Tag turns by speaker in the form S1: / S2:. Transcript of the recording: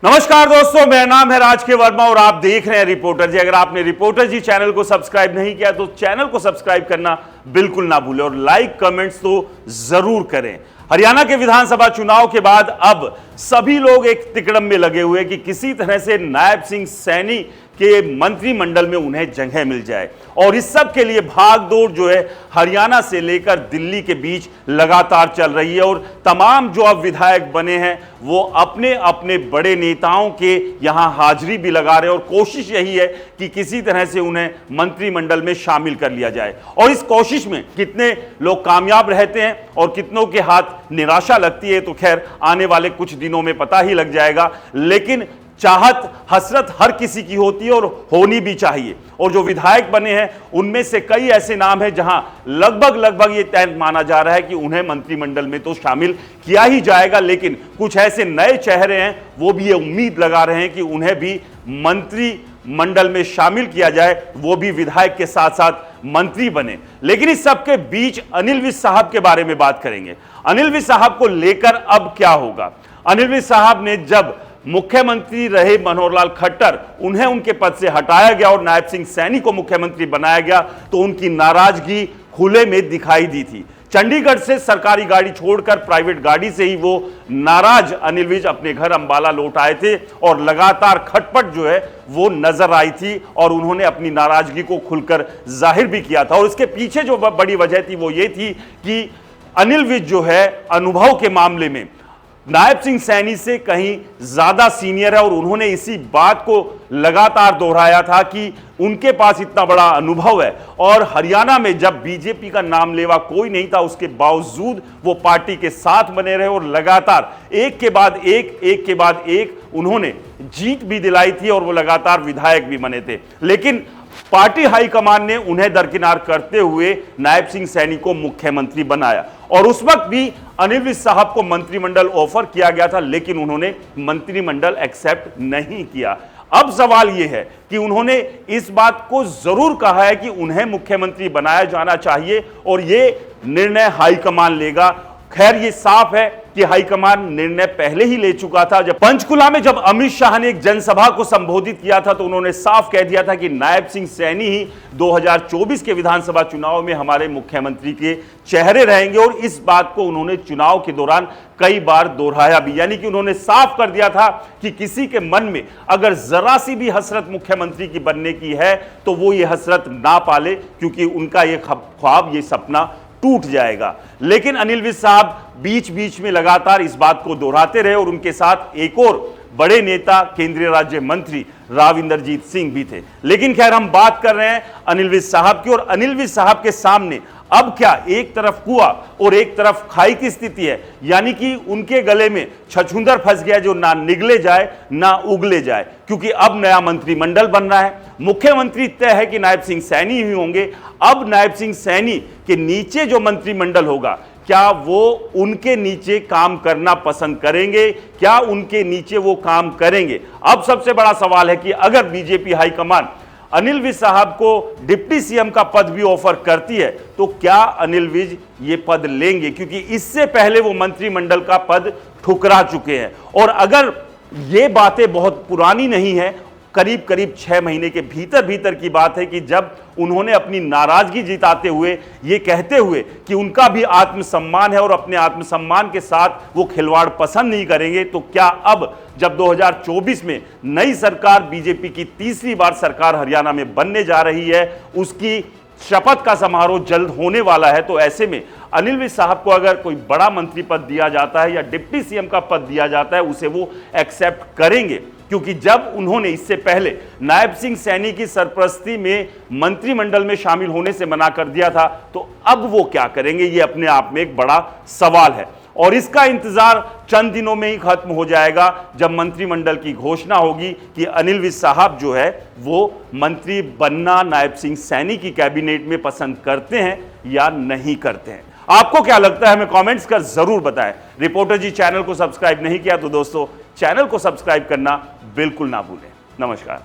S1: नमस्कार दोस्तों, मेरा नाम है राज के वर्मा और आप देख रहे हैं रिपोर्टर जी। अगर आपने रिपोर्टर जी चैनल को सब्सक्राइब नहीं किया तो चैनल को सब्सक्राइब करना बिल्कुल ना भूलें और लाइक कमेंट्स तो जरूर करें। हरियाणा के विधानसभा चुनाव के बाद अब सभी लोग एक तिकड़म में लगे हुए कि किसी तरह से नायब सिंह सैनी के मंत्रिमंडल में उन्हें जगह मिल जाए और इस सब के लिए भागदौड़ जो है हरियाणा से लेकर दिल्ली के बीच लगातार चल रही है और तमाम जो अब विधायक बने हैं वो अपने अपने बड़े नेताओं के यहां हाजिरी भी लगा रहे हैं और कोशिश यही है कि किसी तरह से उन्हें मंत्रिमंडल में शामिल कर लिया जाए। और इस कोशिश में कितने लोग कामयाब रहते हैं और कितनों के हाथ निराशा लगती है तो खैर आने वाले कुछ दिनों में पता ही लग जाएगा। लेकिन चाहत हसरत हर किसी की होती है और होनी भी चाहिए। और जो विधायक बने हैं उनमें से कई ऐसे नाम हैं जहां लगभग ये तय माना जा रहा है कि उन्हें मंत्रिमंडल में तो शामिल किया ही जाएगा। लेकिन कुछ ऐसे नए चेहरे हैं वो भी ये उम्मीद लगा रहे हैं कि उन्हें भी मंत्रिमंडल में शामिल किया जाए, वो भी विधायक के साथ साथ मंत्री बने। लेकिन इस सबके बीच अनिल विज साहब के बारे में बात करेंगे। अनिल विज साहब को लेकर अब क्या होगा? अनिल विज साहब ने जब मुख्यमंत्री रहे मनोहर लाल खट्टर, उन्हें उनके पद से हटाया गया और नायब सिंह सैनी को मुख्यमंत्री बनाया गया तो उनकी नाराजगी खुले में दिखाई दी थी। चंडीगढ़ से सरकारी गाड़ी छोड़कर प्राइवेट गाड़ी से ही वो नाराज अनिल विज अपने घर अंबाला लौट आए थे और लगातार खटपट जो है वो नजर आई थी और उन्होंने अपनी नाराजगी को खुलकर जाहिर भी किया था। और इसके पीछे जो बड़ी वजह थी वो ये थी कि अनिल विज जो है अनुभव के मामले में नायब सिंह सैनी से कहीं ज्यादा सीनियर है और उन्होंने इसी बात को लगातार दोहराया था कि उनके पास इतना बड़ा अनुभव है और हरियाणा में जब बीजेपी का नाम लेवा कोई नहीं था उसके बावजूद वो पार्टी के साथ बने रहे और लगातार एक के बाद एक उन्होंने जीत भी दिलाई थी और वो लगातार विधायक भी बने थे। लेकिन पार्टी हाईकमान ने उन्हें दरकिनार करते हुए नायब सिंह सैनी को मुख्यमंत्री बनाया और उस वक्त भी अनिल विज साहब को मंत्रिमंडल ऑफर किया गया था लेकिन उन्होंने मंत्रिमंडल एक्सेप्ट नहीं किया। अब सवाल यह है कि उन्होंने इस बात को जरूर कहा है कि उन्हें मुख्यमंत्री बनाया जाना चाहिए और यह निर्णय हाईकमान लेगा। खैर ये साफ है कि हाईकमान निर्णय पहले ही ले चुका था। जब पंचकुला में जब अमित शाह ने एक जनसभा को संबोधित किया था तो उन्होंने साफ कह दिया था कि नायब सिंह सैनी ही 2024 के विधानसभा चुनाव में हमारे मुख्यमंत्री के चेहरे रहेंगे और इस बात को उन्होंने चुनाव के दौरान कई बार दोहराया भी। यानी कि उन्होंने साफ कर दिया था कि किसी के मन में अगर जरा सी भी हसरत मुख्यमंत्री की बनने की है तो वो ये हसरत ना पाले क्योंकि उनका ये ख्वाब, ये सपना टूट जाएगा। लेकिन अनिल विज साहब बीच बीच में लगातार इस बात को दोहराते रहे और उनके साथ एक और बड़े नेता केंद्रीय राज्य मंत्री राव इंद्रजीत सिंह भी थे। लेकिन खैर हम बात कर रहे हैं अनिल विज साहब की और अनिल विज साहब के सामने अब क्या एक तरफ कुआं और एक तरफ खाई की स्थिति है। यानी कि उनके गले में छछूंदर फंस गया जो ना निगले जाए ना उगले जाए क्योंकि अब नया मंत्रिमंडल बन रहा है। मुख्यमंत्री तय है कि नायब सिंह सैनी ही होंगे। अब नायब सिंह सैनी के नीचे जो मंत्रिमंडल होगा क्या वो उनके नीचे काम करना पसंद करेंगे, क्या उनके नीचे वो काम करेंगे? अब सबसे बड़ा सवाल है कि अगर बीजेपी हाईकमान अनिल विज साहब को डिप्टी सीएम का पद भी ऑफर करती है तो क्या अनिल विज ये पद लेंगे क्योंकि इससे पहले वो मंत्रिमंडल का पद ठुकरा चुके हैं। और अगर ये बातें बहुत पुरानी नहीं है, करीब 6 महीने के भीतर की बात है कि जब उन्होंने अपनी नाराजगी जिताते हुए ये कहते हुए कि उनका भी आत्मसम्मान है और अपने आत्मसम्मान के साथ वो खिलवाड़ पसंद नहीं करेंगे, तो क्या अब जब 2024 में नई सरकार बीजेपी की तीसरी बार सरकार हरियाणा में बनने जा रही है, उसकी शपथ का समारोह जल्द होने वाला है, तो ऐसे में अनिल विज साहब को अगर कोई बड़ा मंत्री पद दिया जाता है या डिप्टी सीएम का पद दिया जाता है उसे वो एक्सेप्ट करेंगे क्योंकि जब उन्होंने इससे पहले नायब सिंह सैनी की सरपरस्ती में मंत्रिमंडल में शामिल होने से मना कर दिया था तो अब वो क्या करेंगे, ये अपने आप में एक बड़ा सवाल है। और इसका इंतजार चंद दिनों में ही खत्म हो जाएगा जब मंत्रिमंडल की घोषणा होगी कि अनिल विज साहब जो है वो मंत्री बनना नायब सिंह सैनी की कैबिनेट में पसंद करते हैं या नहीं करते हैं। आपको क्या लगता है हमें कमेंट्स कर जरूर बताएं। रिपोर्टर जी चैनल को सब्सक्राइब नहीं किया तो दोस्तों चैनल को सब्सक्राइब करना बिल्कुल ना भूलें। नमस्कार।